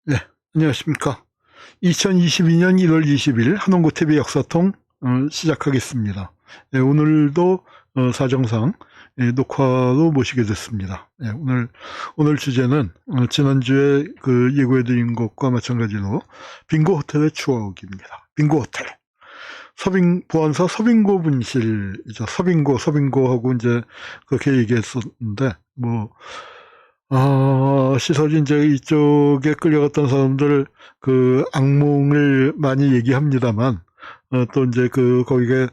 네, 안녕하십니까. 2022년 1월 20일 한홍구TV 역사통 시작하겠습니다. 네, 오늘도 사정상 녹화로 모시게 됐습니다. 네, 오늘 주제는 지난주에 그 예고해드린 것과 마찬가지로 빙고 호텔의 추억입니다. 빙고 호텔. 보안사 서빙고 분실이죠. 서빙고하고 이제 그렇게 얘기했었는데, 시설이 이제 이쪽에 끌려갔던 사람들 그 악몽을 많이 얘기합니다만, 또 이제 거기에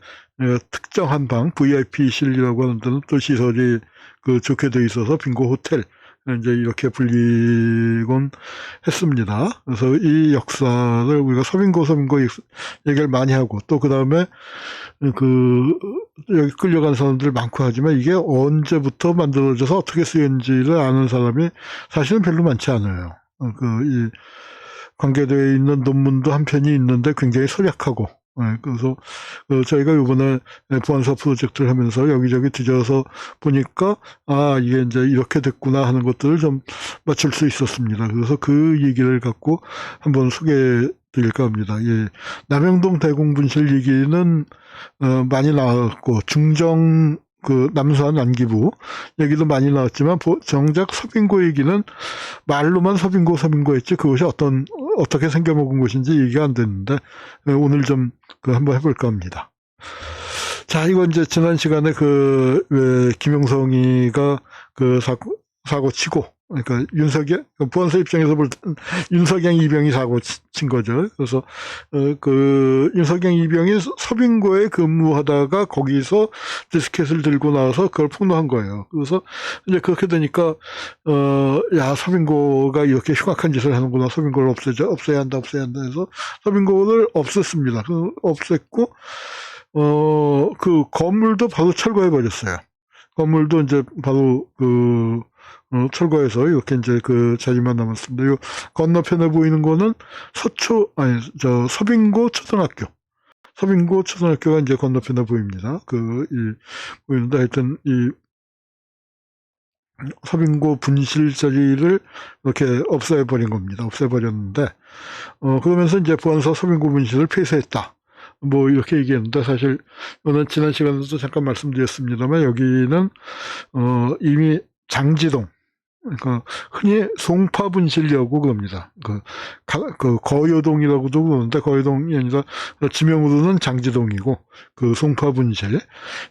특정한 방, VIP실이라고 하는 데는 또 시설이 좋게 돼 있어서 빙고 호텔, 이제 이렇게 불리곤 했습니다. 그래서 이 역사를 우리가 서빙고 얘기를 많이 하고, 또 그 다음에 여기 끌려간 사람들 많고 하지만 이게 언제부터 만들어져서 어떻게 쓰였는지를 아는 사람이 사실은 별로 많지 않아요. 이 관계되어 있는 논문도 한 편이 있는데 굉장히 소략하고, 그래서 저희가 이번에 보안사 프로젝트를 하면서 여기저기 뒤져서 보니까 이게 이제 이렇게 됐구나 하는 것들을 좀 맞출 수 있었습니다. 그래서 그 얘기를 갖고 한번 소개해 드릴까 합니다. 예, 남영동 대공분실 얘기는 많이 나왔고, 중정 남수한 안기부 얘기도 많이 나왔지만, 정작 서빙고 얘기는 말로만 서빙고 했지 그것이 어떻게 생겨먹은 것인지 얘기가 안 됐는데, 오늘 좀 한번 해볼까 합니다. 자, 이거 이제 지난 시간에 김영성이가 사고 치고, 그러니까 보안사 입장에서 볼 때는 윤석영 이병이 사고 친 거죠. 그래서 윤석영 이병이 서빙고에 근무하다가 거기서 디스켓을 들고 나와서 그걸 폭로한 거예요. 그래서 이제 그렇게 되니까 서빙고가 이렇게 흉악한 짓을 하는구나. 서빙고를 없애야 한다 해서 서빙고를 없앴습니다. 없앴고 그 건물도 바로 철거해 버렸어요. 건물도 이제 바로 철거해서 이렇게 이제 자리만 남았습니다. 요 건너편에 보이는 거는 서빙고 초등학교. 서빙고 초등학교가 이제 건너편에 보입니다. 보이는데 하여튼 서빙고 분실 자리를 이렇게 없애버린 겁니다. 없애버렸는데, 그러면서 이제 보안사 서빙고 분실을 폐쇄했다. 이렇게 얘기했는데, 사실, 이거는 지난 시간에도 잠깐 말씀드렸습니다만, 여기는, 이미 장지동, 그러니까 흔히 송파분실이라고 그럽니다. 거여동이라고도 그러는데, 거여동이 아니라 지명으로는 장지동이고, 송파분실.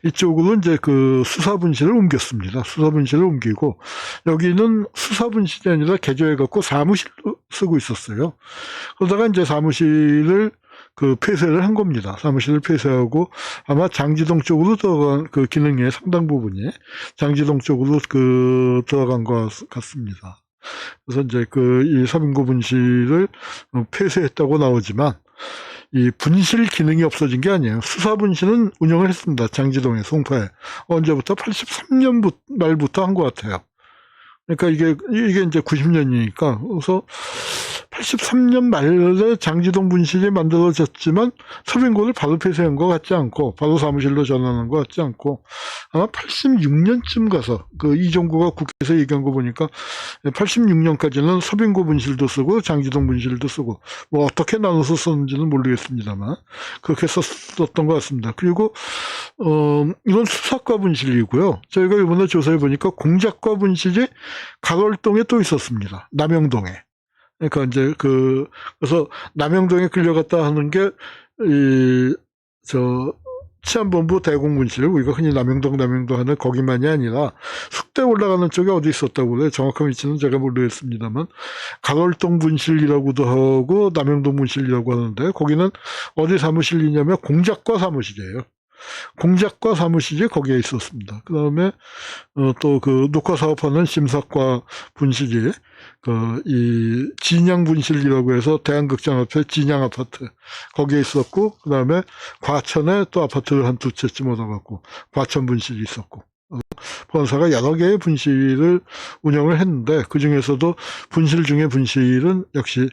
이쪽으로 이제 수사분실을 옮겼습니다. 수사분실을 옮기고, 여기는 수사분실이 아니라 개조해갖고 사무실로 쓰고 있었어요. 그러다가 이제 사무실을 폐쇄를 한 겁니다. 사무실을 폐쇄하고 아마 장지동 쪽으로 들어간 기능의 상당 부분이 장지동 쪽으로 들어간 것 같습니다. 그래서 이제 이 서빙고 분실을 폐쇄했다고 나오지만 이 분실 기능이 없어진 게 아니에요. 수사 분실은 운영을 했습니다. 장지동에, 송파에. 언제부터? 83년 말부터 한 것 같아요. 그러니까 이게 이제 90년이니까. 그래서 83년 말에 장지동 분실이 만들어졌지만 서빙고를 바로 폐쇄한 것 같지 않고, 바로 사무실로 전환한 것 같지 않고, 아마 86년쯤 가서 이종구가 국회에서 얘기한 거 보니까 86년까지는 서빙고 분실도 쓰고 장지동 분실도 쓰고, 어떻게 나눠서 썼는지는 모르겠습니다만 그렇게 썼던 것 같습니다. 그리고 이건 수사과 분실이고요. 저희가 이번에 조사해 보니까 공작과 분실이 가월동에 또 있었습니다. 남영동에. 그러니까 이제 그래서 남영동에 끌려갔다 하는 게 치안본부 대공분실, 우리가 흔히 남영동 하는 거기만이 아니라 숙대 올라가는 쪽에 어디 있었다고 그래요. 정확한 위치는 제가 모르겠습니다만, 가월동 분실이라고도 하고 남영동 분실이라고 하는데, 거기는 어디 사무실이냐면 공작과 사무실이에요. 공작과 사무실이 거기에 있었습니다. 그 다음에 또 녹화 사업하는 심사과 분실이 이 진양 분실이라고 해서 대한극장 앞에 진양 아파트 거기에 있었고, 그 다음에 과천에 또 아파트를 한 두 채쯤 얻어갖고 과천 분실이 있었고, 보안사가 여러 개의 분실을 운영을 했는데, 그 중에서도 분실 중에 분실은 역시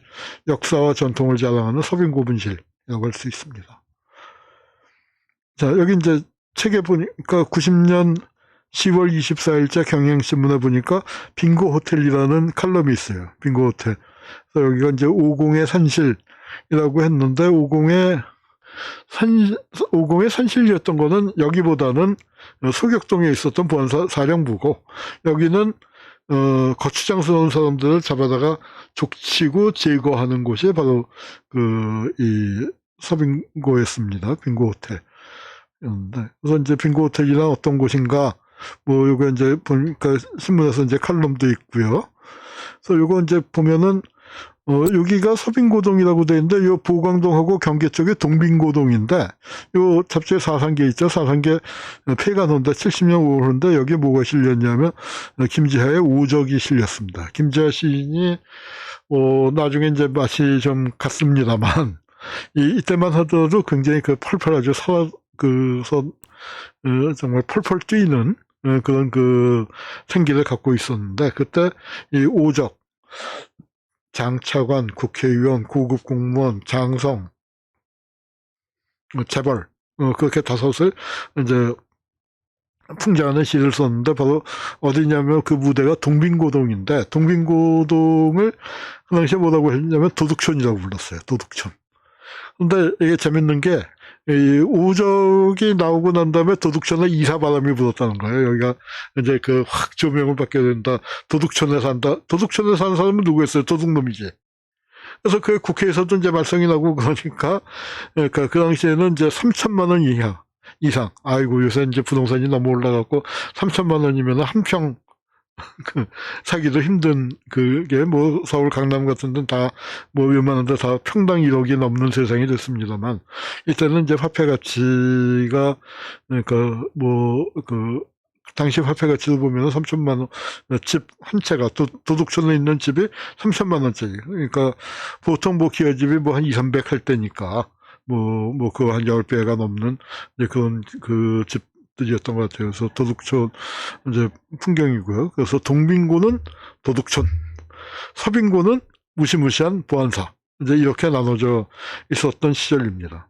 역사와 전통을 자랑하는 서빙고 분실이라고 할 수 있습니다. 자, 여기 이제 책에 보니까 90년 10월 24일자 경향신문에 보니까 빙고 호텔이라는 칼럼이 있어요. 빙고 호텔. 그래서 여기가 이제 오공의 산실이라고 했는데, 오공의 산실이었던 거는 여기보다는 소격동에 있었던 보안사령부고, 여기는 거추장스 넣은 사람들을 잡아다가 족치고 제거하는 곳이 바로 이 서빙고였습니다. 빙고 호텔이었는데, 그래서 이제 빙고 호텔이란 어떤 곳인가, 뭐 요거 이제 보니까 신문에서 이제 칼럼도 있고요. 그래서 요거 이제 보면은 여기가 서빙고동이라고 되어 있는데, 요 보광동하고 경계 쪽이 동빙고동인데, 요 잡지에 사상계 있죠? 사상계 폐간호인데 70년 5월인데, 여기에 뭐가 실렸냐면, 김지하의 오적이 실렸습니다. 김지하 시인이, 나중에 이제 맛이 좀 갔습니다만, 이때만 하더라도 굉장히 펄펄하죠. 정말 펄펄 뛰는 그런 생기를 갖고 있었는데, 그때 이 오적, 장차관, 국회의원, 고급 공무원, 장성, 재벌, 그렇게 다섯을 이제 풍자하는 시를 썼는데, 바로 어디냐면 그 무대가 동빙고동인데, 동빙고동을 그 당시에 뭐라고 했냐면 도둑촌이라고 불렀어요. 도둑촌. 근데 이게 재밌는 게, 이 오적이 나오고 난 다음에 도둑촌에 이사바람이 불었다는 거예요. 여기가 이제 확 조명을 받게 된다. 도둑촌에 산다. 도둑촌에 사는 사람은 누구였어요? 도둑놈이지. 그래서 그 국회에서도 이제 말썽이 나고 그러니까, 그러니까 그 당시에는 이제 3천만 원 이상. 아이고, 요새 이제 부동산이 너무 올라갔고, 3천만 원이면 한 평, 사기도 힘든, 그게 뭐, 서울 강남 같은 데는 다, 뭐, 웬만한 데 다 평당 1억이 넘는 세상이 됐습니다만, 이때는 이제 화폐 가치가, 그러니까 뭐, 당시 화폐 가치를 보면 3천만 원, 집 한 채가, 도둑촌에 있는 집이 3천만 원짜리. 그러니까, 보통 뭐, 기아집이 뭐 한 2, 300 할 때니까, 그거 한 10배가 넘는, 이제 그런, 집들이었던 것 같아요. 그래서 도둑촌, 이제 풍경이고요. 그래서 동빙고는 도둑촌, 서빙고는 무시무시한 보안사. 이제 이렇게 나눠져 있었던 시절입니다.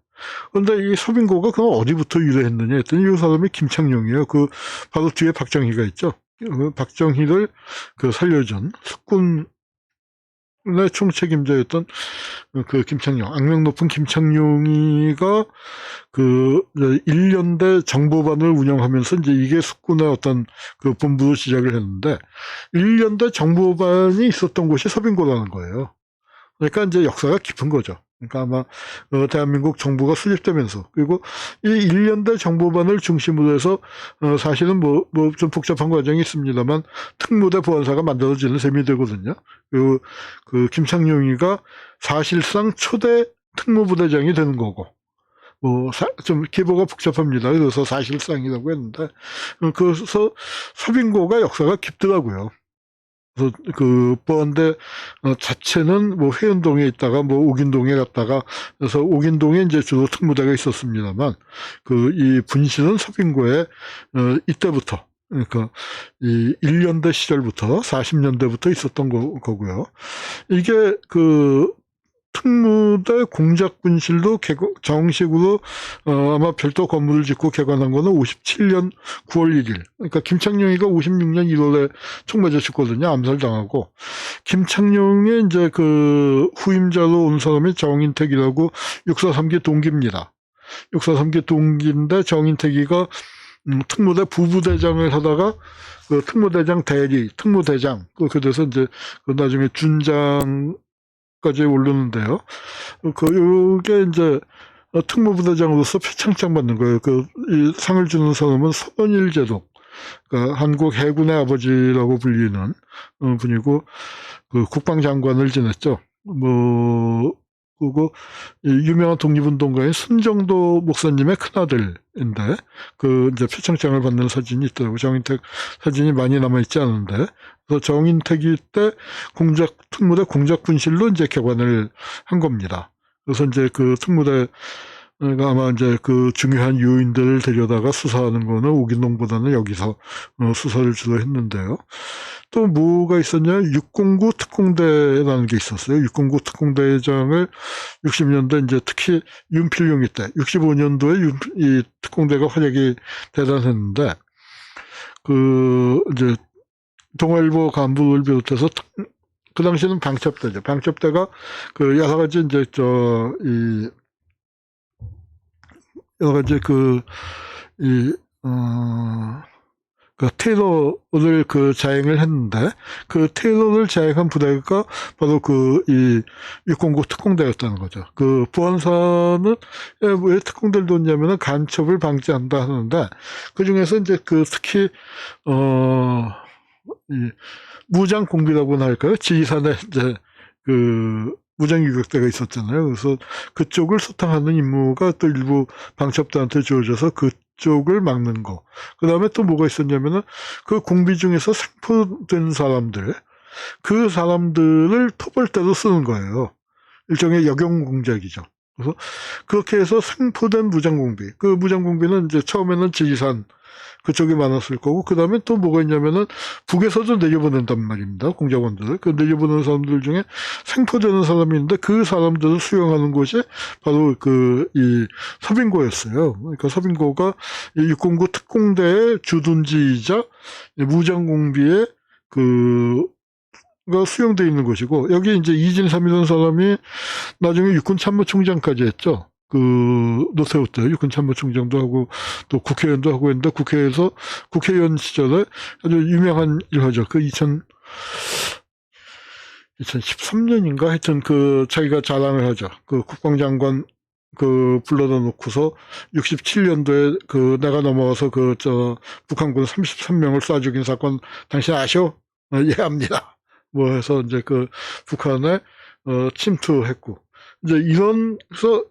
그런데 이 서빙고가 그럼 어디부터 유래했느냐 했더니 이 사람이 김창룡이에요. 바로 뒤에 박정희가 있죠. 박정희를 살려준 숙군의 총책임자였던 김창룡, 악명 높은 김창룡이가 1년대 정보반을 운영하면서 이제 이게 숙군의 어떤 본부로 시작을 했는데, 1년대 정보반이 있었던 곳이 서빙고라는 거예요. 그러니까 이제 역사가 깊은 거죠. 그러니까 아마 대한민국 정부가 수립되면서, 그리고 이 1년대 정보반을 중심으로 해서 사실은 뭐 좀 복잡한 과정이 있습니다만 특무대 보안사가 만들어지는 셈이 되거든요. 김창룡이가 사실상 초대 특무부대장이 되는 거고, 좀 기보가 복잡합니다. 그래서 사실상이라고 했는데, 그래서 서빙고가 역사가 깊더라고요. 그래서 보안대 자체는 뭐 회원동에 있다가 뭐 옥인동에 갔다가, 그래서 옥인동에 이제 주로 특무대가 있었습니다만, 이 분실은 서빙고에 이때부터, 그러니까 이 1년대 시절부터 40년대부터 있었던 거고요. 이게 특무대 공작분실도 정식으로 아마 별도 건물을 짓고 개관한 거는 57년 9월 1일. 그러니까 김창룡이가 56년 1월에 총맞아 죽거든요. 암살당하고. 김창룡의 이제 후임자로 온 사람이 정인택이라고 643기 동기입니다. 643기 동기인데 정인택이가 특무대 부부대장을 하다가 특무대장 대리, 특무대장, 그래서 이제 나중에 준장 까지 오르는데요. 이게 이제 특무부대장으로서 표창장 받는 거예요. 이 상을 주는 사람은 서건일 제독, 그러니까 한국 해군의 아버지라고 불리는 분이고, 국방장관을 지냈죠. 그리고 유명한 독립운동가인 순정도 목사님의 큰아들인데, 이제 표창장을 받는 사진이 있더라고요. 정인택 사진이 많이 남아있지 않은데, 그래서 정인택이 때 특무대 공작분실로 이제 개관을 한 겁니다. 그래서 이제 특무대가 아마 이제 중요한 요인들을 데려다가 수사하는 거는 옥인동보다는 여기서 수사를 주로 했는데요. 또 뭐가 있었냐? 609 특공대라는 게 있었어요. 609 특공대장을 60년대 이제 특히 윤필룡이 때, 65년도에 이 특공대가 활약이 대단했는데, 이제 동아일보 간부를 비롯해서 그 당시에는 방첩대죠. 방첩대가 그 여러 가지 이제 여러 가지 그 테러를 자행을 했는데, 그 테러를 자행한 부대가 바로 이 609 특공대였다는 거죠. 그 부안사는 왜 특공대를 뒀냐면은 간첩을 방지한다 하는데, 그 중에서 이제 특히 이 무장 공비라고나 할까요? 지리산에 이제 무장 유격대가 있었잖아요. 그래서 그쪽을 소탕하는 임무가 또 일부 방첩대한테 주어져서 그쪽을 막는 거. 그 다음에 또 뭐가 있었냐면은 그 공비 중에서 생포된 사람들, 그 사람들을 토벌대로 쓰는 거예요. 일종의 역용 공작이죠. 그래서 그렇게 해서 생포된 무장공비. 그 무장공비는 이제 처음에는 지리산 그쪽이 많았을 거고, 그 다음에 또 뭐가 있냐면은 북에서도 내려보낸단 말입니다. 공작원들을. 그 내려보내는 사람들 중에 생포되는 사람이 있는데 그 사람들을 수용하는 곳이 바로 이 서빙고였어요. 그러니까 서빙고가 609 특공대의 주둔지이자 무장공비의 가 수용되어 있는 곳이고, 여기 이제 이진삼이라는 사람이 나중에 육군 참모총장까지 했죠. 노태우 때 육군 참모총장도 하고 또 국회의원도 하고 했는데, 국회의원 시절에 아주 유명한 일화죠. 2013년인가 하여튼 자기가 자랑을 하죠. 국방장관 불러다 놓고서 67년도에 내가 넘어가서 북한군 33명을 쏴 죽인 사건 당신 아셔? 예, 압니다. 뭐 해서 이제 북한에 침투했고, 이제 이런서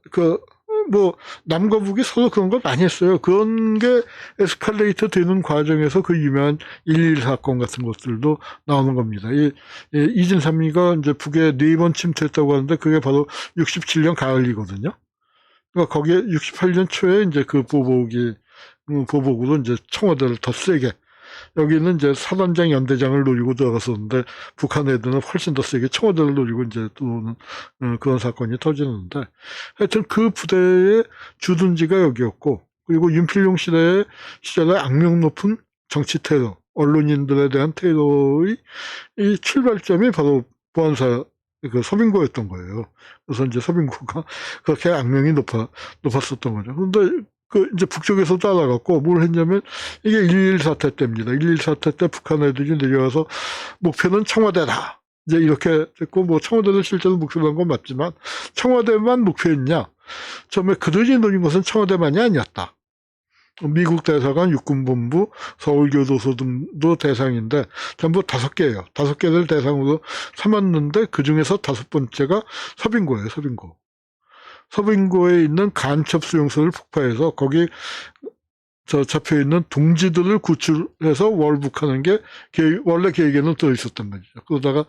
남과 북이 서로 그런 걸 많이 했어요. 그런 게 에스컬레이터 되는 과정에서 그 유명한 1.1 사건 같은 것들도 나오는 겁니다. 이진삼이가 이제 북에 4번 침투했다고 하는데 그게 바로 67년 가을이거든요. 그러니까 거기에 68년 초에 이제 보복으로 이제 청와대를 더 세게, 여기는 이제 사단장 연대장을 노리고 들어갔었는데 북한 애들은 훨씬 더 세게 청와대를 노리고 이제 또 그런 사건이 터지는데, 하여튼 그 부대의 주둔지가 여기였고, 그리고 윤필용 시대에 악명 높은 정치 테러, 언론인들에 대한 테러의 이 출발점이 바로 보안사 서빙고였던 거예요. 그래서 이제 서빙고가 그렇게 악명이 높았었던 거죠. 그런데 이제 북쪽에서 따라갔고, 뭘 했냐면, 이게 1.1 사태 때입니다. 1.1 사태 때 북한 애들이 내려와서, 목표는 청와대다. 이제 이렇게 됐고, 뭐, 청와대를 실제로 목표로 한 건 맞지만, 청와대만 목표였냐? 처음에 그들이 노린 것은 청와대만이 아니었다. 미국 대사관, 육군본부, 서울교도소 등도 대상인데, 전부 5개예요. 5개를 대상으로 삼았는데, 그 중에서 5번째가 서빙고예요, 서빙고. 서빙고에 있는 간첩 수용소를 폭파해서 거기 잡혀있는 동지들을 구출해서 월북하는 게 원래 계획에는 들어있었단 말이죠. 그러다가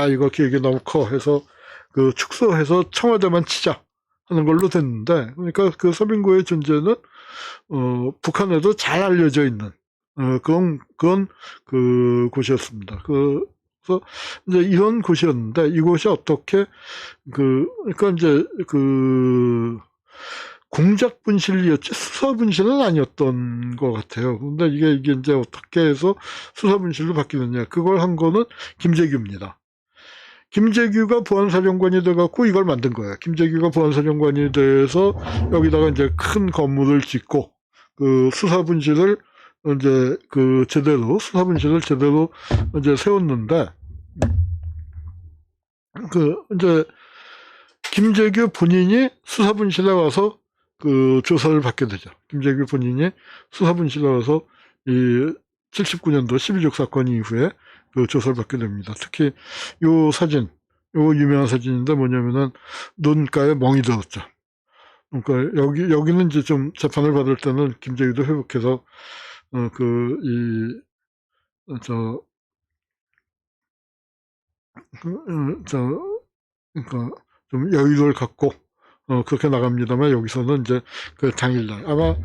이거 계획이 너무 커 해서 축소해서 청와대만 치자 하는 걸로 됐는데, 그러니까 그 서빙고의 존재는 북한에도 잘 알려져 있는 그런 곳이었습니다. 그래서 이제 이런 곳이었는데, 이곳이 어떻게 그러니까 이제 공작 분실이었지 수사 분실은 아니었던 것 같아요. 근데 이게 이제 어떻게 해서 수사 분실로 바뀌느냐? 그걸 한 거는 김재규입니다. 김재규가 보안사령관이 돼갖고 이걸 만든 거예요. 김재규가 보안사령관이 돼서 여기다가 이제 큰 건물을 짓고 수사 분실을 이제 제대로 이제 세웠는데, 이제 김재규 본인이 수사분실에 와서 조사를 받게 되죠. 김재규 본인이 수사분실에 와서 79년도 12.6 사건 이후에 조사를 받게 됩니다. 특히 요 유명한 사진인데 뭐냐면은 눈가에 멍이 들었죠. 그러니까 여기는 이제 좀 재판을 받을 때는 김재규도 회복해서 그러니까 좀 여유를 갖고 그렇게 나갑니다만, 여기서는 이제 당일날 아마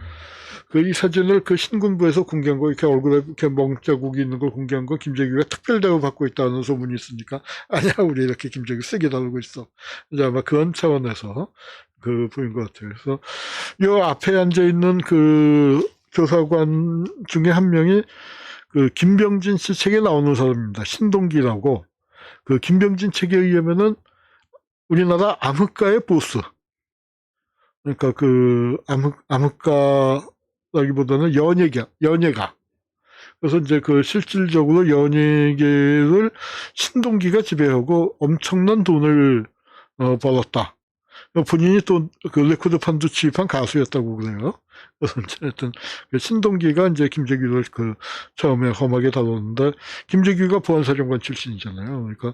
이 사진을 신군부에서 공개한 거, 이렇게 얼굴에 이렇게 멍자국이 있는 걸 공개한 거 김재규가 특별 대우 받고 있다는 소문이 있으니까, 아니야 우리 이렇게 김재규 세게 다루고 있어. 이제 아마 그런 차원에서 보인 것 같아요. 그래서 요 앞에 앉아 있는 교사관 중에 한 명이 김병진 씨 책에 나오는 사람입니다. 신동기라고. 그 김병진 책에 의하면은 우리나라 암흑가의 보스. 그러니까 그 암흑가라기보다는 연예가. 그래서 이제 그 실질적으로 연예계를 신동기가 지배하고 엄청난 돈을 벌었다. 본인이 또 그 레코드 판도 취입한 가수였다고 그래요. 그래서 이제 하여튼 그 신동기가 이제 김재규를 그 처음에 험하게 다뤘는데, 김재규가 보안사령관 출신이잖아요. 그러니까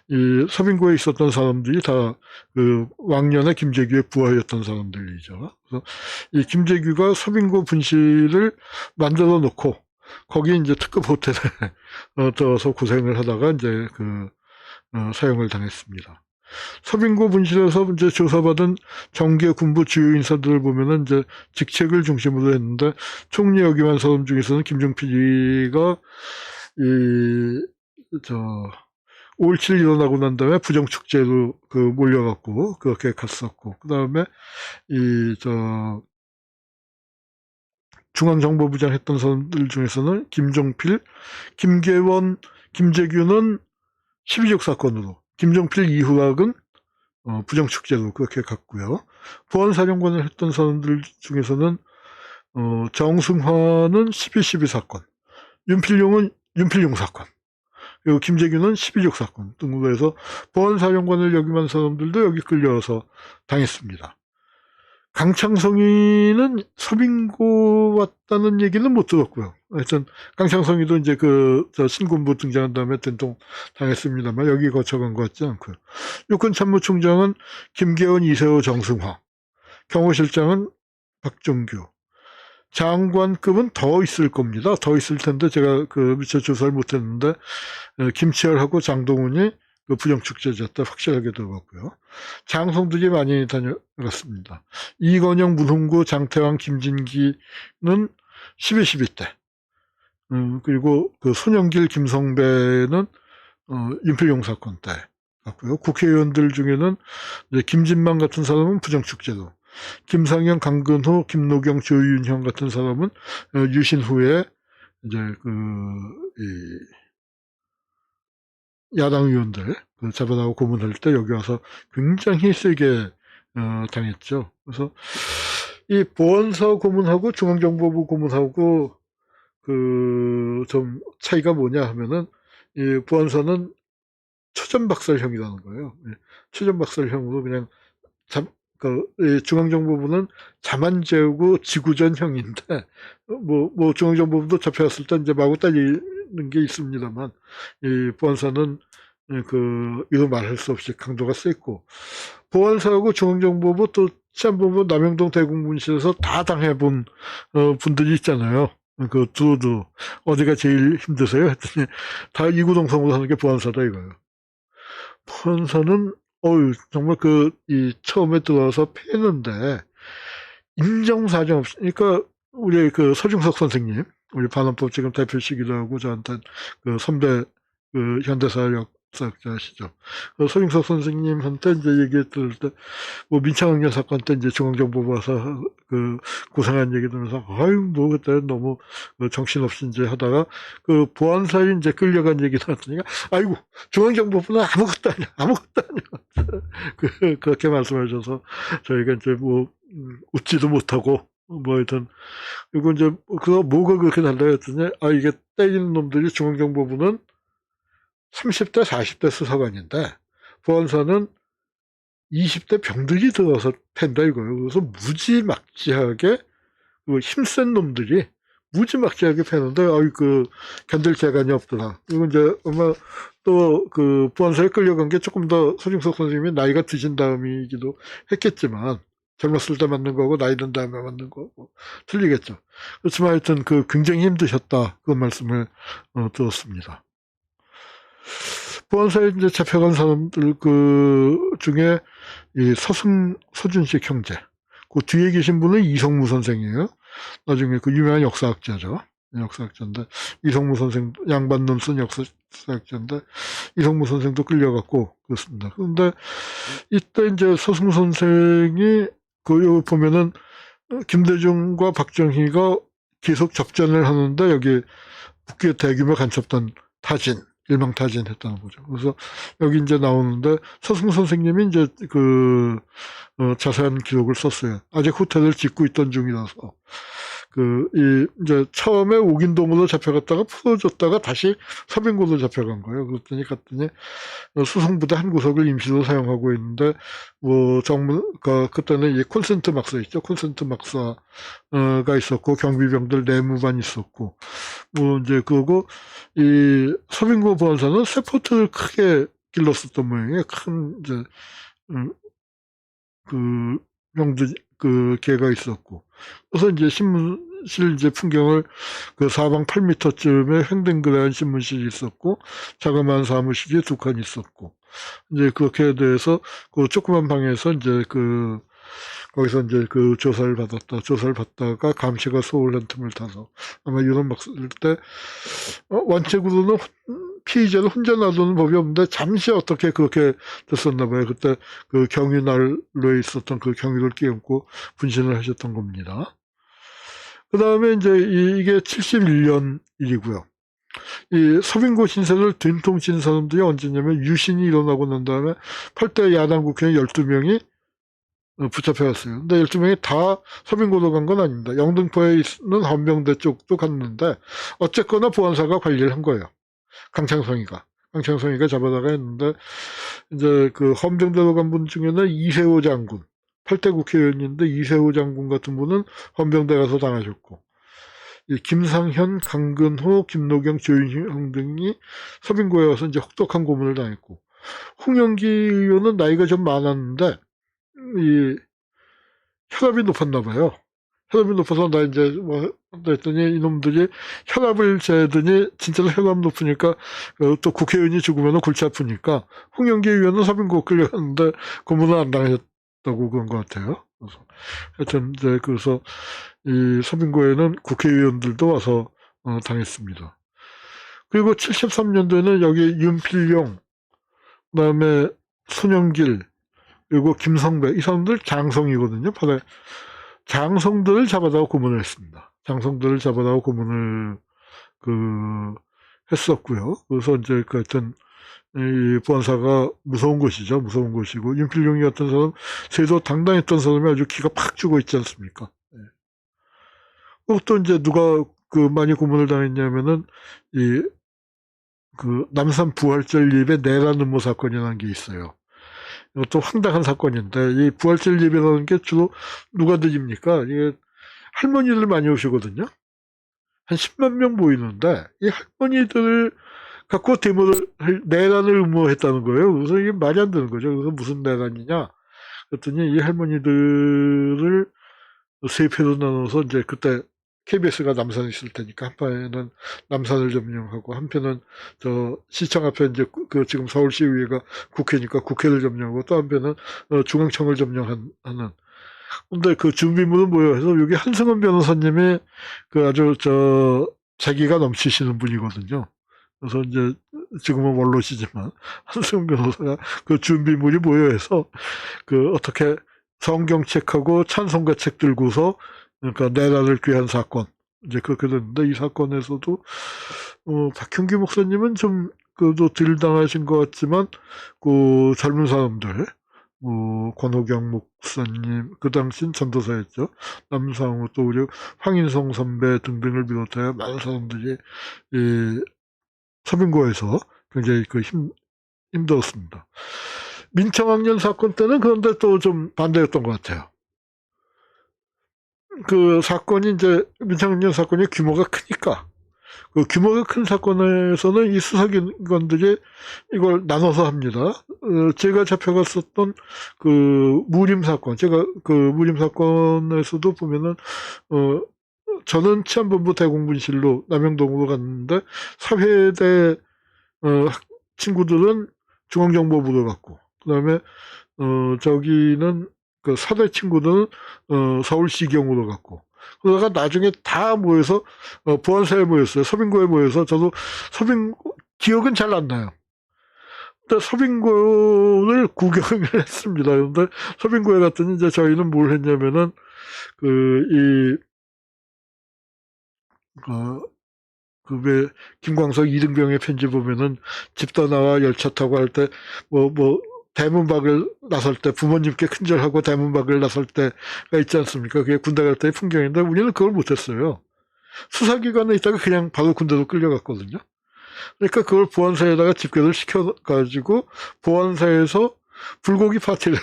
이 서빙고에 있었던 사람들이 다 그 왕년에 김재규의 부하였던 사람들이죠. 그래서 이 김재규가 서빙고 분실을 만들어 놓고 거기 이제 특급 호텔에 들어서 고생을 하다가 이제 그 사형을 당했습니다. 서빙고 분실에서 이제 조사받은 정계 군부 주요 인사들을 보면은 이제 직책을 중심으로 했는데, 총리 역임한 사람 중에서는 김종필이가 이 5.17 일어나고 난 다음에 부정축제로 그 몰려갖고 그렇게 갔었고, 그 다음에 중앙정보부장 했던 사람들 중에서는 김종필, 김계원, 김재규는 12족 사건으로, 김종필 이후학은 부정축제로 그렇게 갔고요. 보안사령관을 했던 사람들 중에서는 정승화는 12.12 사건, 윤필용은 윤필용 사건, 그리고 김재규는 12족 사건 등으로 해서 보안사령관을 역임한 사람들도 여기 끌려와서 당했습니다. 강창성이는 서빙고 왔다는 얘기는 못 들었고요. 하여튼 강창성이도 이제 신군부 등장한 다음에 된통 당했습니다만 여기 거쳐간 것 같지 않고요. 육군참모총장은 김계원, 이세호, 정승화, 경호실장은 박종규, 장관급은 더 있을 겁니다. 더 있을 텐데 제가 미처 조사를 못했는데 김치열하고 장동훈이 그 부정축제자 때 확실하게 들어갔고요. 장성들이 많이 다녀갔습니다. 이건영, 문홍구, 장태왕, 김진기는 12.12 때. 그리고 그 손영길, 김성배는 윤필용 사건 때 갔고요. 국회의원들 중에는 이제 김진만 같은 사람은 부정축제로, 김상현, 강근호, 김노경, 조윤형 같은 사람은 유신 후에 이제 야당 의원들 잡아다가 고문할 때 여기 와서 굉장히 세게 당했죠. 그래서 이 보안사 고문하고 중앙정보부 고문하고 좀 차이가 뭐냐 하면은, 이 보안사는 초전박살형이라는 거예요. 초전박살형으로 그냥 중앙정보부는 자만 재우고 지구전형인데, 중앙정보부도 잡혀왔을 때 이제 마구 딸리는 게 있습니다만, 이 보안사는 이거 말할 수 없이 강도가 셌고, 보안사하고 중앙정보부 또 치안본부 남영동 대공분실에서 다 당해본 분들이 있잖아요. 두두 어디가 제일 힘드세요? 했더니 다 이구동성으로 하는 게 보안사다 이거예요. 보안사는 정말 처음에 들어와서 패는데 인정사정 없이, 그러니까 우리 서중석 선생님, 우리 반환법 지금 대표시기도 하고 저한테 선배 현대사 역사학자시죠. 서중석 선생님한테 이제 얘기 들을 때, 민창학년 사건 때 이제 중앙정보부 와서 고생한 얘기 들으면서, 그때 너무 정신없이 이제 하다가 보안사에 이제 끌려간 얘기 나왔더니, 아이고, 중앙정보부는 아무것도 아니야. 그렇게 말씀하셔서 저희가 이제 웃지도 못하고, 하여튼, 그리고 이제, 뭐가 그렇게 달라 했더니, 이게 때리는 놈들이 중앙정보부는 30대, 40대 수사관인데, 보안사는 20대 병들이 들어서 팬다 이거예요. 그래서 무지막지하게, 힘센 놈들이 무지막지하게 패는데, 견딜 재간이 없더라. 그리고 이제, 아마 또, 보안사에 끌려간 게 조금 더 서중석 선생님이 나이가 드신 다음이기도 했겠지만, 젊었을 때 맞는 거고, 나이 든 다음에 맞는 거고, 틀리겠죠. 그렇지만 하여튼, 굉장히 힘드셨다. 그 말씀을, 들었습니다. 보안사에 이제 잡혀간 사람들 중에 이 서준식 형제, 뒤에 계신 분은 이성무 선생이에요. 나중에 유명한 역사학자죠. 역사학자인데, 이성무 선생, 양반놈 쓴 역사학자인데, 이성무 선생도 끌려갔고, 그렇습니다. 그런데 이때 이제 서승 선생이 여기 보면은 김대중과 박정희가 계속 접전을 하는데, 여기 북기의 대규모 간첩단 타진, 일망타진했다는 거죠. 그래서 여기 이제 나오는데 서승 선생님이 이제 자세한 기록을 썼어요. 아직 호텔을 짓고 있던 중이라서 이제 처음에 옥인동으로 잡혀갔다가 풀어줬다가 다시 서빙고로 잡혀간 거예요. 갔더니 수송부대 한 구석을 임시로 사용하고 있는데 그때는 이 콘센트 막사 있죠. 콘센트 막사가 있었고 경비병들 내무반 있었고 이제 그러고 이 서빙고 보안사는 세포트를 크게 길렀었던 모양이에요. 큰 이제 그 병들 개가 있었고 그래서 이제 신문실 이제 풍경을 사방 8m쯤에 횡댕그레한 신문실이 있었고 자그마한 사무실이 2칸 있었고 이제 그렇게 돼서 조그만 방에서 이제 거기서 이제 조사를 받다가 감시가 소홀한 틈을 타서 아마 유럽 막 쓸 때 원칙으로는 피의자를 혼자 놔두는 법이 없는데 잠시 어떻게 그렇게 됐었나 봐요. 그때 경위난로에 있었던 경위를 끼얹고 분신을 하셨던 겁니다. 그 다음에 이제 이게 71년 일이고요. 이 서빙고 신세를 된통친 사람들이 언제냐면 유신이 일어나고 난 다음에 8대 야당 국회의원 12명이 붙잡혀갔어요. 근데 12명이 다 서빙고로 간 건 아닙니다. 영등포에 있는 헌병대 쪽도 갔는데 어쨌거나 보안사가 관리를 한 거예요. 강창성이가 잡아다가 했는데 이제 헌병대로 간 분 중에는 이세호 장군 8대 국회의원인데 이세호 장군 같은 분은 헌병대 가서 당하셨고 김상현, 강근호, 김노경, 조윤형 등이 서빙고에 와서 이제 혹독한 고문을 당했고 홍영기 의원은 나이가 좀 많았는데 혈압이 높았나 봐요. 혈압이 높아서 나 이제 했더니 이놈들이 혈압을 재더니 진짜로 혈압 높으니까 또 국회의원이 죽으면 골치 아프니까 홍영기 의원은 서빙고 끌려갔는데 고문을 안 당했다고 그런 것 같아요. 그래서 하여튼 이제 그래서 이 서빙고에는 국회의원들도 와서 당했습니다. 그리고 73년도에는 여기 윤필용, 그다음에 손영길, 그리고 김성배 이 사람들 장성이거든요. 바로 장성들을 잡아다가 고문을 했습니다. 장성들을 잡아다가 고문을 했었고요. 그래서 이제 하여튼 이 보안사가 무서운 곳이죠. 무서운 곳이고 윤필용이 같은 사람 세도 당당했던 사람이 아주 기가 팍 죽어 있지 않습니까? 또 이제 누가 많이 고문을 당했냐면은 남산 부활절 예배 내란 음모 사건이라는 게 있어요. 이것도 황당한 사건인데 이 부활절 예배라는 게 주로 누가 드립니까? 이게 할머니들 많이 오시거든요. 한 10만 명 모이는데 이 할머니들 갖고 내란을 음모했다는 거예요. 그래서 이게 말이 안 되는 거죠. 그래서 무슨 내란이냐? 그랬더니 이 할머니들을 세 표로 나눠서 이제 그때 KBS가 남산에 있을 테니까 한 판에는 남산을 점령하고 한 편은 시청 앞에 이제 지금 서울시의회가 국회니까 국회를 점령하고 또 한 편은 중앙청을 점령하는. 근데 준비물은 뭐예요? 해서 여기 한승원 변호사님이 아주 재기가 넘치시는 분이거든요. 그래서 이제 지금은 원로시지만 한승원 변호사가 준비물이 뭐예요? 해서 어떻게 성경책하고 찬송가 책 들고서 그러니까 내란을 꾀한 사건 이제 그렇게 됐는데 이 사건에서도 박형규 목사님은 좀 그래도 덜 당하신 것 같지만 젊은 사람들 권호경 목사님 그 당시엔 전도사였죠. 남상우 또 우리 황인성 선배 등등을 비롯하여 많은 사람들이 이 서빙고에서 굉장히 힘들었습니다. 민청학년 사건 때는 그런데 또 좀 반대였던 것 같아요. 사건이 이제 민청학년 사건이 규모가 크니까 규모가 큰 사건에서는 이 수사기관들이 이걸 나눠서 합니다. 제가 잡혀갔었던 무림 사건, 제가 무림 사건에서도 보면은 저는 치안본부 대공분실로 남영동으로 갔는데 사회대 친구들은 중앙정보부로 갔고 그다음에 저기는 사대 친구들은 서울시경으로 갔고 그러다가 나중에 다 모여서 보안사에 모였어요. 서빙고에 모여서 저도 기억은 잘 안 나요. 근데 서빙고를 구경을 했습니다. 그런데 서빙고에 갔더니 이제 저희는 뭘 했냐면은 그 왜 김광석 이등병의 편지 보면은 집 떠나와 열차 타고 할 때 뭐 대문 밖을 나설 때 부모님께 큰절하고 대문 밖을 나설 때가 있지 않습니까? 그게 군대 갈 때의 풍경인데 우리는 그걸 못했어요. 수사기관에 있다가 그냥 바로 군대로 끌려갔거든요. 그러니까 그걸 보안사에다가 집결을 시켜가지고 보안사에서 불고기 파티를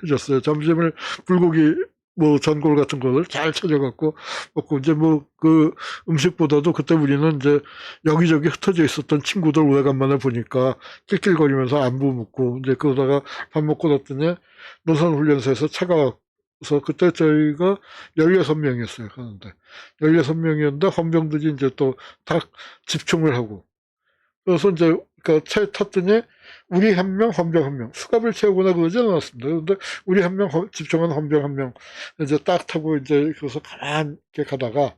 해줬어요. 점심을 불고기 뭐 전골 같은 거를 잘 찾아갖고 먹고 이제 뭐 그 음식보다도 그때 우리는 이제 여기저기 흩어져 있었던 친구들 오래간만에 보니까 낄낄거리면서 안부 묻고 이제 그러다가 밥 먹고 났더니 노선훈련소에서 차가 와서 그때 저희가 16명이었어요. 하는데 16명이었는데 헌병들이 이제 또 다 집중을 하고 그래서 이제 그 차에 탔더니 우리 한 명, 헌병 한 명, 수갑을 채우거나 그러지 않았습니다. 그런데 우리 한 명, 집중한 헌병 한 명, 이제 딱 타고 이제 그래서 가만히 가다가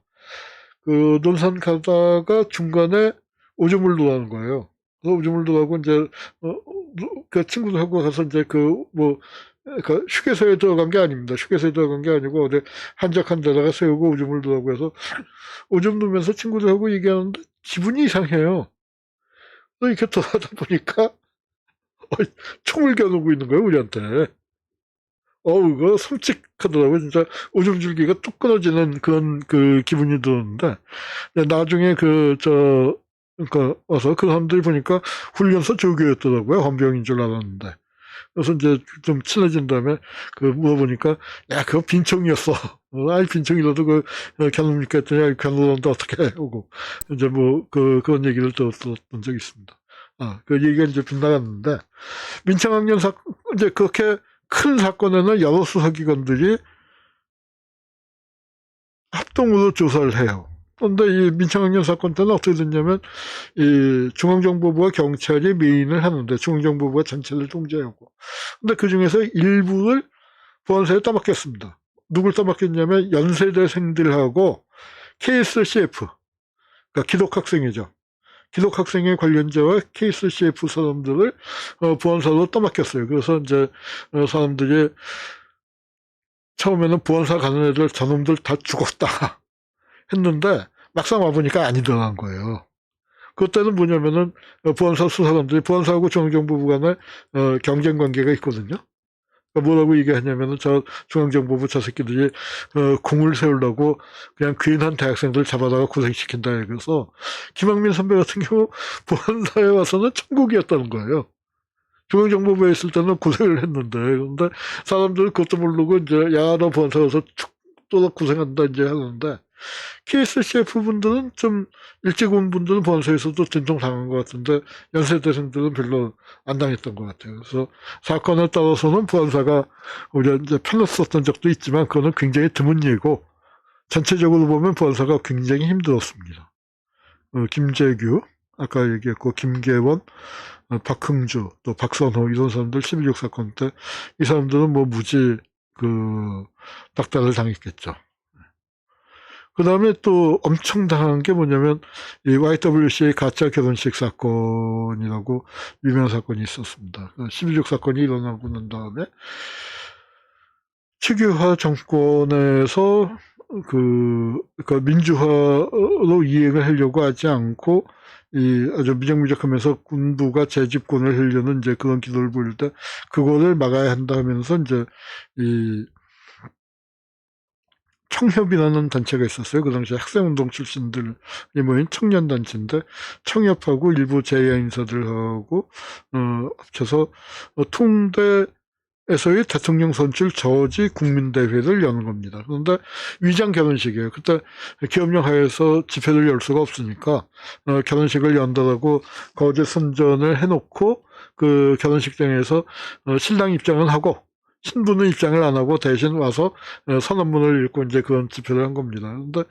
그 논산 가다가 중간에 오줌을 누라는 거예요. 그래서 오줌을 누라고 이제 그 친구들하고 가서 이제 그 휴게소에 들어간 게 아닙니다. 휴게소에 들어간 게 아니고 어디 한적한 데다가 세우고 오줌을 누라고 해서 오줌 누면서 친구들하고 얘기하는데 기분이 이상해요. 이렇게 돌아다 보니까 총을 겨누고 있는 거예요, 우리한테. 그거 섬찟하더라고요. 진짜 오줌 줄기가 뚝 끊어지는 그런 그 기분이 들었는데, 나중에 그러니까 와서 그 사람들이 보니까 훈련소 조교였더라고요. 헌병인 줄 알았는데. 그래서 이제 좀 친해진 다음에 그 물어보니까, 야, 그거 빈총이었어. 아이, 빈총이라도 겨눕니까 했더니, 아이, 겨누는데 어떻게 해? 오고. 이제 그런 얘기를 들었던 적이 있습니다. 그 얘기가 이제 빗나갔는데, 민청학년 이제 그렇게 큰 사건에는 여러 수사기관들이 합동으로 조사를 해요. 그런데 이 민청학년 사건 때는 어떻게 됐냐면, 이 중앙정보부와 경찰이 메인을 하는데, 중앙정보부가 전체를 통제하고. 근데 그 중에서 일부를 보안사에 떠맡겼습니다. 누굴 떠맡겼냐면, 연세대생들하고 KSCF, 그러니까 기독학생이죠. 기독학생의 관련자와 KSCF 사람들을 보안사로 떠맡겼어요. 그래서 이제 사람들이 처음에는 보안사 가는 애들 저놈들 다 죽었다 했는데 막상 와보니까 아니더란 거예요. 그때는 뭐냐면은 보안사 수사관들이 보안사하고 중앙정보부 간에 경쟁 관계가 있거든요. 뭐라고 얘기하냐면은 저 중앙정보부 저 새끼들이 공을 세우려고 그냥 귀인한 대학생들 잡아다가 고생시킨다. 그래서 김학민 선배 같은 경우 보안사에 와서는 천국이었다는 거예요. 중앙정보부에 있을 때는 고생을 했는데 그런데 사람들은 그것도 모르고 이제 야 너 보안사 와서 또 고생한다 이제 하는데 KSCF 분들은 좀 일찍 온 분들은 보안사에서도 진통 당한 것 같은데 연세대생들은 별로 안 당했던 것 같아요. 그래서 사건에 따라서는 보안사가 우리가 이제 편했었던 적도 있지만 그거는 굉장히 드문 예고 전체적으로 보면 보안사가 굉장히 힘들었습니다. 김재규 아까 얘기했고 김계원, 박흥주, 또 박선호 이런 사람들 12.6 사건 때 이 사람들은 뭐 무지 낙달을 당했겠죠. 그 다음에 또 엄청 당한 게 뭐냐면, 이 YWC의 가짜 결혼식 사건이라고 유명한 사건이 있었습니다. 12.6 사건이 일어나고 난 다음에, 측유화 정권에서 그러니까 민주화로 이행을 하려고 하지 않고, 아주 미적미적하면서 군부가 재집권을 하려는 이제 그런 기도를 보일 때, 그거를 막아야 한다 하면서 이제, 청협이라는 단체가 있었어요. 그 당시에 학생운동 출신들이 모인 청년단체인데 청협하고 일부 재야 인사들하고 합쳐서 통대에서의 대통령 선출 저지 국민대회를 여는 겁니다. 그런데 위장 결혼식이에요. 그때 기업령 하에서 집회를 열 수가 없으니까 결혼식을 연다라고 거제 선전을 해놓고 그 결혼식장에서 신랑 입장은 하고 신부는 입장을 안 하고 대신 와서 선언문을 읽고 이제 그런 집회를 한 겁니다. 그런데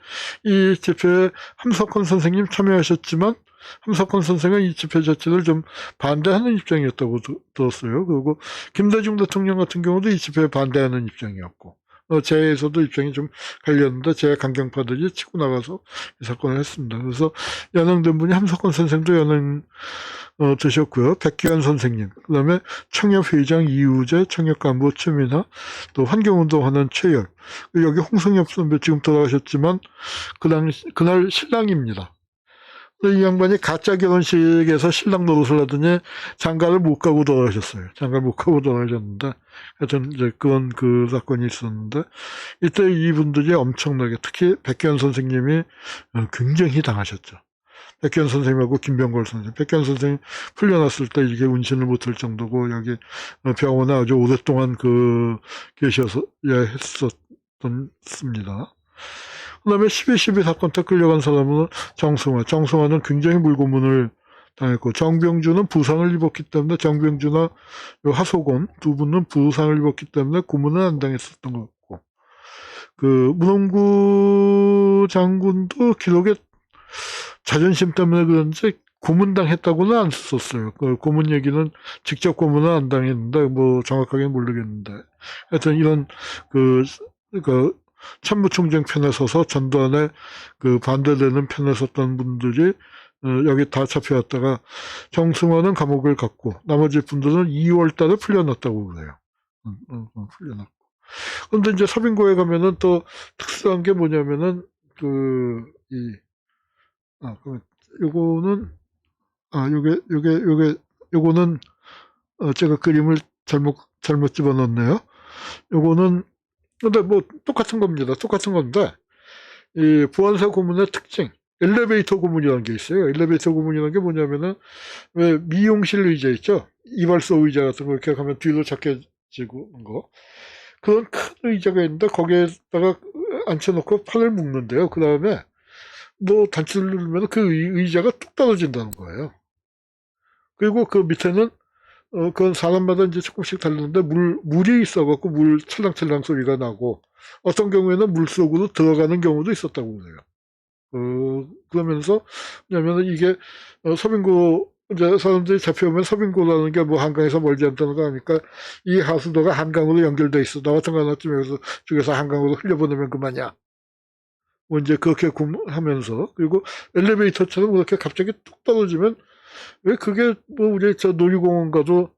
이 집회에 함석헌 선생님 참여하셨지만 함석헌 선생은 이 집회 자체를 좀 반대하는 입장이었다고 들었어요. 그리고 김대중 대통령 같은 경우도 이 집회에 반대하는 입장이었고 제에서도 입장이 좀 갈렸는데 제 강경파들이 치고 나가서 이 사건을 했습니다. 그래서 연행된 분이 함석헌 선생도 연행 드셨고요. 백기환 선생님, 그 다음에 청협회장 이우재, 청협간부 최민하, 또 환경운동하는 최열, 여기 홍성엽 선배 지금 돌아가셨지만 그날 신랑입니다. 이 양반이 가짜 결혼식에서 신랑 노릇을 하더니 장가를 못 가고 돌아가셨어요. 장가를 못 가고 돌아가셨는데, 하여튼 이제 그런 그 사건이 있었는데, 이때 이분들이 엄청나게, 특히 백현 선생님이 굉장히 당하셨죠. 백현 선생님하고 김병걸 선생님. 백현 선생님 풀려났을 때 이게 운신을 못할 정도고, 여기 병원에 아주 오랫동안 계셔서, 했었습니다. 그 다음에 12.12 사건 때 끌려간 사람은 정승화. 정승화는 굉장히 물고문을 당했고, 정병주는 부상을 입었기 때문에, 정병주나 하소곤 두 분은 부상을 입었기 때문에 고문은 안 당했었던 것 같고, 문홍구 장군도 기록에 자존심 때문에 그런지 고문당했다고는 안 썼어요. 고문 얘기는 직접 고문은 안 당했는데, 뭐 정확하게 모르겠는데, 하여튼 이런 참모총장 편에 서서 전두환에 반대되는 편에 섰던 분들이 여기 다 잡혀왔다가 정승환은 감옥을 갔고 나머지 분들은 2월 달에 풀려났다고 그래요. 풀려났고. 그런데 이제 서빙고에 가면은 또 특수한 게 뭐냐면은 요거는 요거는 제가 그림을 잘못 집어넣었네요. 요거는 근데 뭐 똑같은 겁니다. 똑같은 건데 이 보안사 고문의 특징, 엘리베이터 고문이라는 게 있어요. 엘리베이터 고문이라는 게 뭐냐면은 왜 미용실 의자 있죠? 이발소 의자 같은 거 이렇게 가면 뒤로 작게지고 거 그런 큰 의자가 있는데 거기에다가 앉혀놓고 팔을 묶는데요. 그 다음에 뭐 단추를 누르면 그 의자가 뚝 떨어진다는 거예요. 그리고 그 밑에는 그건 사람마다 이제 조금씩 다르는데 물이 있어갖고 물 찰랑찰랑 소리가 나고 어떤 경우에는 물 속으로 들어가는 경우도 있었다고 그래요. 그러면서 왜냐면 이게 서빙고 이제 사람들이 잡혀오면 서빙고라는 게 뭐 한강에서 멀지 않다는 거 아니까 이 하수도가 한강으로 연결돼 있어. 나 같은 거 하나쯤에서 쪽에서 한강으로 흘려보내면 그만이야. 뭐 이제 그렇게 하면서 그리고 엘리베이터처럼 그렇게 갑자기 뚝 떨어지면 왜 그게 뭐 우리 저 놀이공원 가도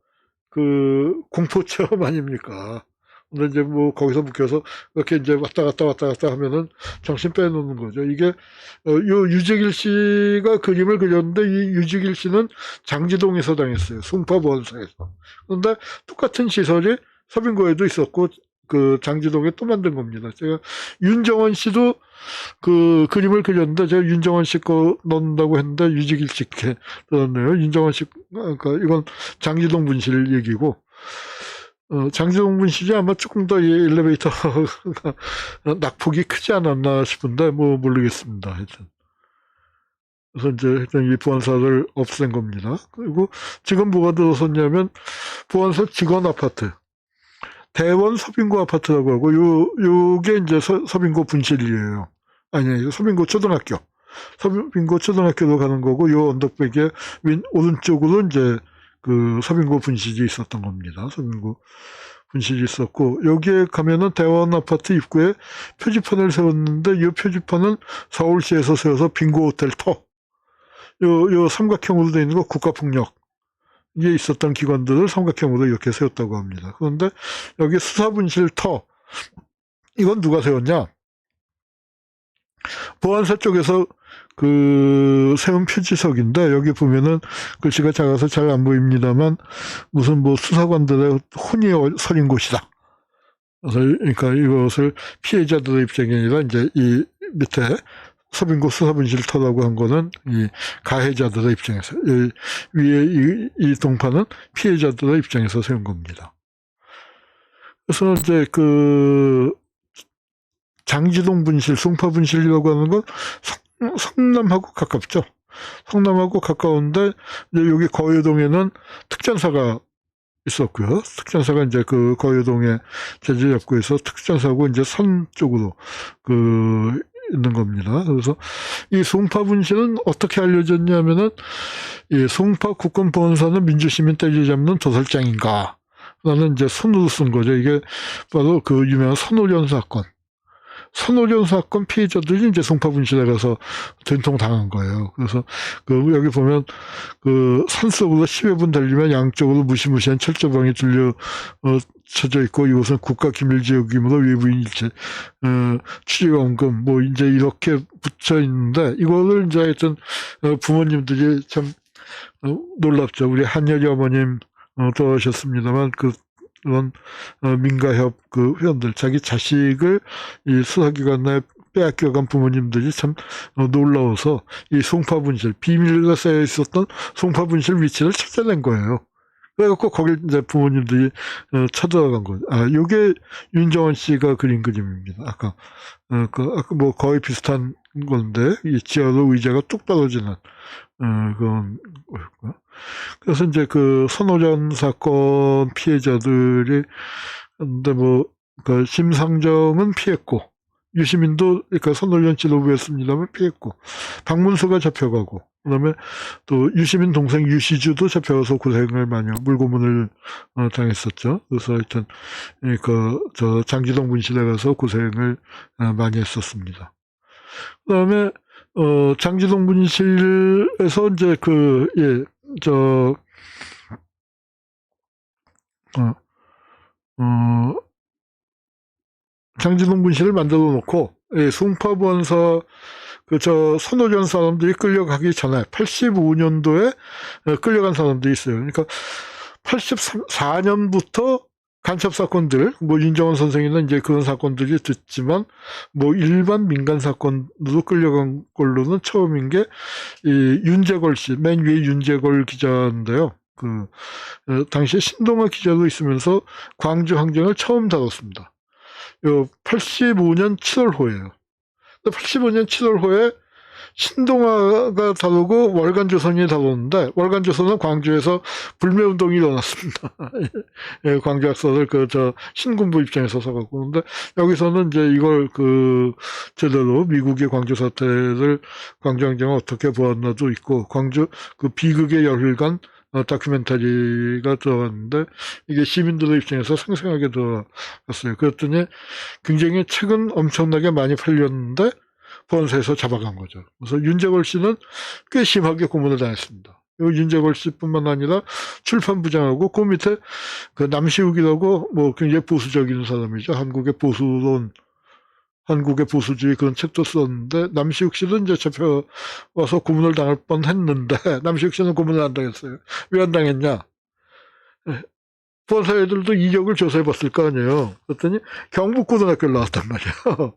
공포 체험 아닙니까? 근데 이제 뭐 거기서 묶여서 이렇게 이제 왔다 갔다 하면은 정신 빼놓는 거죠. 이게 요 유재길 씨가 그림을 그렸는데 이 유재길 씨는 장지동에서 당했어요. 송파보안소에서. 그런데 똑같은 시설이 서빙고에도 있었고 장지동에 또 만든 겁니다. 제가 윤정원 씨도 그림을 그렸는데 제가 윤정원 씨 거 넣는다고 했는데 유재길 씨께 넣었네요. 윤정원 씨, 그러니까 이건 장지동 분실 얘기고, 장지동 분실이 아마 조금 더 이 엘리베이터가 낙폭이 크지 않았나 싶은데, 뭐 모르겠습니다. 하여튼. 그래서 이제 일단 이 보안사를 없앤 겁니다. 그리고 지금 뭐가 들어섰냐면, 보안사 직원 아파트. 대원 서빙고 아파트라고 하고, 요게 이제 서빙고 분실이에요. 아니, 서빙고 초등학교. 서빙고 초등학교로 가는 거고, 요 언덕백에 오른쪽으로 이제 서빙고 분실이 있었던 겁니다. 서빙고 분실이 있었고, 여기에 가면은 대원 아파트 입구에 표지판을 세웠는데, 이 표지판은 서울시에서 세워서 빙고 호텔 터. 요 삼각형으로 되어 있는 거 국가폭력. 이게 있었던 기관들을 삼각형으로 이렇게 세웠다고 합니다. 그런데 여기 수사분실 터, 이건 누가 세웠냐? 보안사 쪽에서 세운 표지석인데, 여기 보면은 글씨가 작아서 잘 안 보입니다만, 무슨 뭐 수사관들의 혼이 서린 곳이다. 그러니까 이것을 피해자들의 입장이 아니라 이제 이 밑에 서빙고 수사분실터라고 한 거는 이 가해자들의 입장에서, 위에 이 동판은 피해자들의 입장에서 세운 겁니다. 그래서 이제 장지동 분실, 송파 분실이라고 하는 건 성남하고 가깝죠. 성남하고 가까운데 이제 여기 거여동에는 특전사가 있었고요. 특전사가 이제 거여동에 제재 잡고 있어 특전사고 이제 산 쪽으로 있는 겁니다. 그래서 이 송파 분실은 어떻게 알려졌냐면은 이 송파 국권보안사는 민주시민 때려잡는 도살장인가? 라는 이제 손으로 쓴 거죠. 이게 바로 유명한 선오련 사건. 선오전 사건 피해자들이 이제 송파분실에 가서 된통당한 거예요. 그래서 그 여기 보면 그 산속으로 10여 분 달리면 양쪽으로 무시무시한 철조망이 둘려 쳐져 있고 이곳은 국가기밀지역이므로 외부인 일체 취재원금 뭐 이제 이렇게 붙여 있는데 이거를 이제 하여튼 부모님들이 참 놀랍죠. 우리 한여리 어머님 돌아가셨습니다만 그런 민가협 그 회원들 자기 자식을 이 수사기관 내에 빼앗겨간 부모님들이 참 놀라워서 이 송파분실 비밀로 쌓여 있었던 송파분실 위치를 찾아낸 거예요. 그래갖고 거기 이제 부모님들이 찾아간 거죠. 아, 요게 윤정원 씨가 그린 그림입니다. 아까 아까 뭐 거의 비슷한 건데 이 지하로 의자가 뚝 떨어지는 그런 거였고요. 그래서 이제 그 선오전 사건 피해자들이 근데 뭐 그 심상정은 피했고 유시민도 그러니까 선오전 지도부였습니다만 피했고 박문수가 잡혀가고 그다음에 또 유시민 동생 유시주도 잡혀가서 고생을 많이 물고문을 당했었죠. 그래서 하여튼 저 장지동 분실에 가서 고생을 많이 했었습니다. 그다음에 장지동 분실에서 이제 장지동 분실을 만들어 놓고 송파본서 선오전 사람들이 끌려가기 전에 85년도에 끌려간 사람들이 있어요. 그러니까 84년부터 간첩 사건들, 뭐 윤정원 선생님은 이제 그런 사건들이 됐지만, 뭐 일반 민간 사건으로 끌려간 걸로는 처음인 게 이 윤재걸 씨, 맨 위에 윤재걸 기자인데요. 당시에 신동아 기자도 있으면서 광주 항쟁을 처음 다뤘습니다. 85년 7월호예요. 85년 7월호에 신동아가 다루고 월간조선이 다루는데 월간조선은 광주에서 불매운동이 일어났습니다. 예, 광주학설을 신군부 입장에서 써갖고 그런데 여기서는 이제 이걸 제대로 미국의 광주 사태를 광주항쟁을 어떻게 보았나도 있고 광주 비극의 열흘간 다큐멘터리가 들어갔는데 이게 시민들의 입장에서 생생하게 들어갔어요. 그랬더니 굉장히 책은 엄청나게 많이 팔렸는데 본사에서 잡아간 거죠. 그래서 윤재걸 씨는 꽤 심하게 고문을 당했습니다. 윤재걸 씨뿐만 아니라 출판부장하고 그 밑에 남시욱이라고 뭐 굉장히 보수적인 사람이죠. 한국의 보수주의 그런 책도 썼는데 남시욱 씨는 이제 잡혀와서 고문을 당할 뻔했는데 남시욱 씨는 고문을 안 당했어요. 왜 안 당했냐? 본사 애들도 이력을 조사해봤을 거 아니에요. 그랬더니 경북고등학교를 나왔단 말이에요.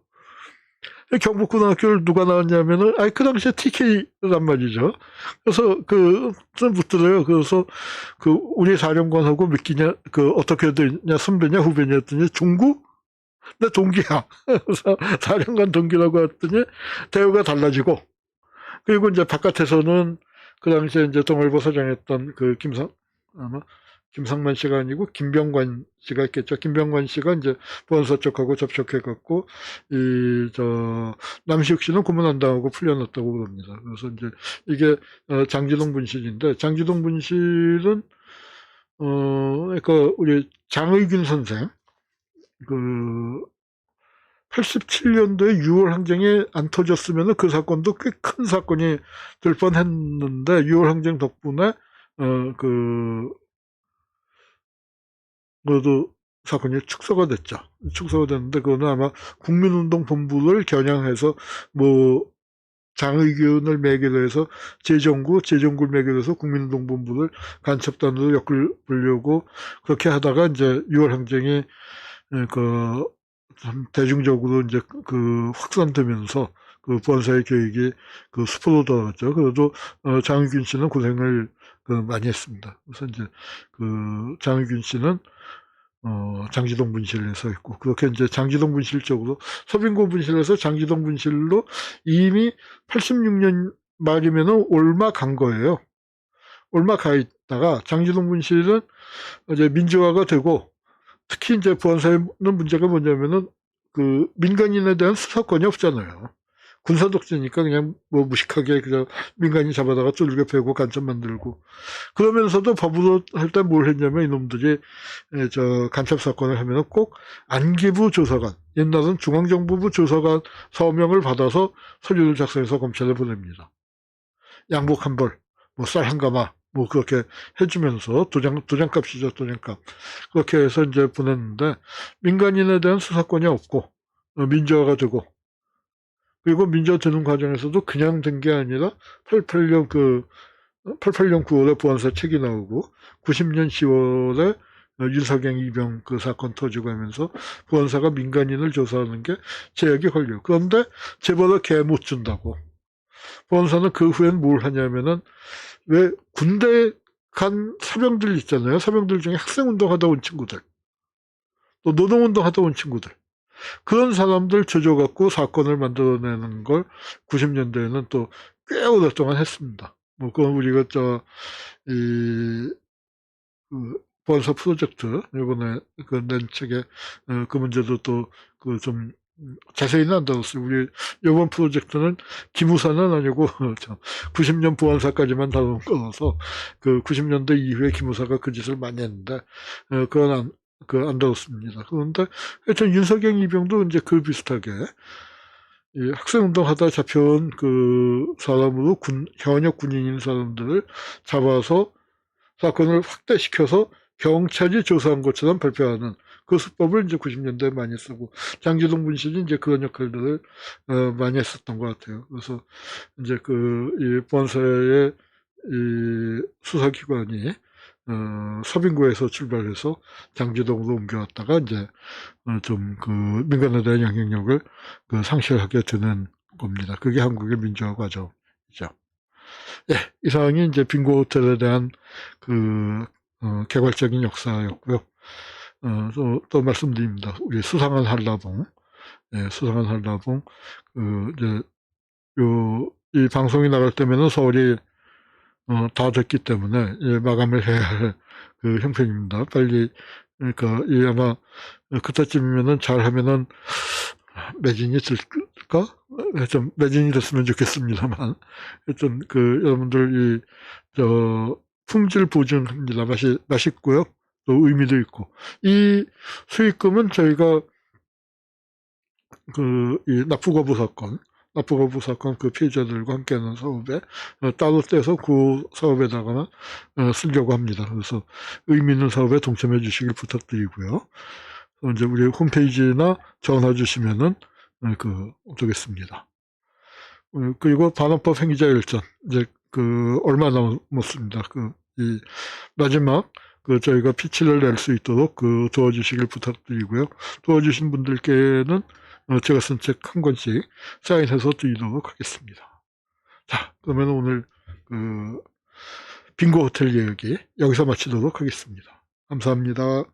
경북고등학교를 누가 나왔냐면은, 그 당시에 TK란 말이죠. 그래서 좀 묻더래요. 그래서 우리 사령관하고 몇 기냐, 어떻게 되냐, 선배냐, 후배냐 했더니, 종구? 내 동기야. 그래서 사령관 동기라고 했더니, 대우가 달라지고, 그리고 이제 바깥에서는 그 당시에 이제 동아일보 사장했던 김상만 씨가 아니고 김병관 씨가 있겠죠. 김병관 씨가 이제 본사 쪽하고 접촉해갖고 남시욱 씨는 고문 안 당하고 풀려났다고 그럽니다. 그래서 이제 이게 장지동 분실인데 장지동 분실은 그러니까 우리 장의균 선생 87년도에 6월 항쟁이 안 터졌으면 그 사건도 꽤 큰 사건이 될 뻔했는데 6월 항쟁 덕분에 그래도 사건이 축소가 됐죠. 축소가 됐는데 그거는 아마 국민운동본부를 겨냥해서 뭐 장의균을 매개로 해서 재정구를 매개로 해서 국민운동본부를 간첩단으로 엮으려고 그렇게 하다가 이제 6월 항쟁이 대중적으로 이제 확산되면서 본사의 계획이 수포로 돌아갔죠. 그래도 장의균 씨는 고생을 많이 했습니다. 그래서 이제 장의균 씨는 장지동 분실에서 있고 그렇게 이제 장지동 분실 쪽으로 서빙고 분실에서 장지동 분실로 이미 86년 말이면은 올마 간 거예요. 올마 가 있다가 장지동 분실은 이제 민주화가 되고 특히 이제 부안사에 있는 문제가 뭐냐면은 민간인에 대한 수사권이 없잖아요. 군사 독재니까 그냥 뭐 무식하게 그냥 민간인 잡아다가 쫄게 패고 간첩 만들고, 그러면서도 법으로 할 때 뭘 했냐면 이놈들이 저 간첩 사건을 하면은 꼭 안기부 조사관, 옛날은 중앙정보부 조사관 서명을 받아서 서류를 작성해서 검찰에 보냅니다. 양복 한 벌, 뭐 쌀 한 가마, 뭐 그렇게 해주면서 도장값이죠, 도장값. 그렇게 해서 이제 보냈는데 민간인에 대한 수사권이 없고 민주화가 되고, 그리고 민주화 되는 과정에서도 그냥 된 게 아니라 88년 9월에 보안사 책이 나오고 90년 10월에 윤석열 이병 그 사건 터지고 하면서 보안사가 민간인을 조사하는 게 제약이 걸려요. 그런데 재벌을 개 못 준다고. 보안사는 그 후엔 뭘 하냐면은, 왜 군대 간 사병들 있잖아요. 사병들 중에 학생운동하다 온 친구들, 또 노동운동하다 온 친구들, 그런 사람들 조져갖고 사건을 만들어내는 걸 90년대에는 또 꽤 오랫동안 했습니다. 뭐 그건 우리가 보안사 프로젝트 이번에 그 낸 책에 그 문제도 또 그 좀 자세히는 안 다뤘어요. 우리 이번 프로젝트는 기무사는 아니고 90년 보안사까지만 다룬 거라서 그 90년대 이후에 기무사가 그 짓을 많이 했는데 그건 안 다뤘습니다. 그런데 하여튼 윤석열 이병도 이제 그 비슷하게 학생운동 하다 잡혀온 그 사람으로 현역 군인인 사람들을 잡아서 사건을 확대시켜서 경찰이 조사한 것처럼 발표하는 그 수법을 이제 90년대에 많이 쓰고, 장기동 분실이 이제 그런 역할들을 많이 했었던 것 같아요. 그래서 이제 이 보안사의 이 수사기관이 서빙구에서 출발해서 장지동으로 옮겨왔다가 이제 좀 그 민간에 대한 영향력을 상실하게 되는 겁니다. 그게 한국의 민주화 과정이죠. 예, 이상이 이제 빙고 호텔에 대한 개괄적인 역사였고요. 또 말씀드립니다. 우리 수상한 한라봉, 수상한 한라봉, 이제 이 방송이 나갈 때면은 서울이 다 됐기 때문에 마감을 해야 할 그 형편입니다. 빨리, 그러니까 아마 그때쯤이면은 잘하면은 매진이 될까? 좀 매진이 됐으면 좋겠습니다만, 하여튼 여러분들 품질 보증합니다. 맛있고요. 또 의미도 있고. 이 수익금은 저희가 이 납부거부 사건 그 피해자들과 함께하는 사업에 따로 떼서 그 사업에다가 쓰려고 합니다. 그래서 의미 있는 사업에 동참해 주시길 부탁드리고요. 이제 우리 홈페이지나 전화 주시면은 되겠습니다. 그리고 반환법 행위자 열전, 이제 얼마 남았습니다. 이 마지막 저희가 피치를 낼 수 있도록 도와주시길 부탁드리고요. 도와주신 분들께는 제가 쓴 책 한 권씩 사인해서 드리도록 하겠습니다. 자, 그러면 오늘 빙고 호텔 이야기 여기서 마치도록 하겠습니다. 감사합니다.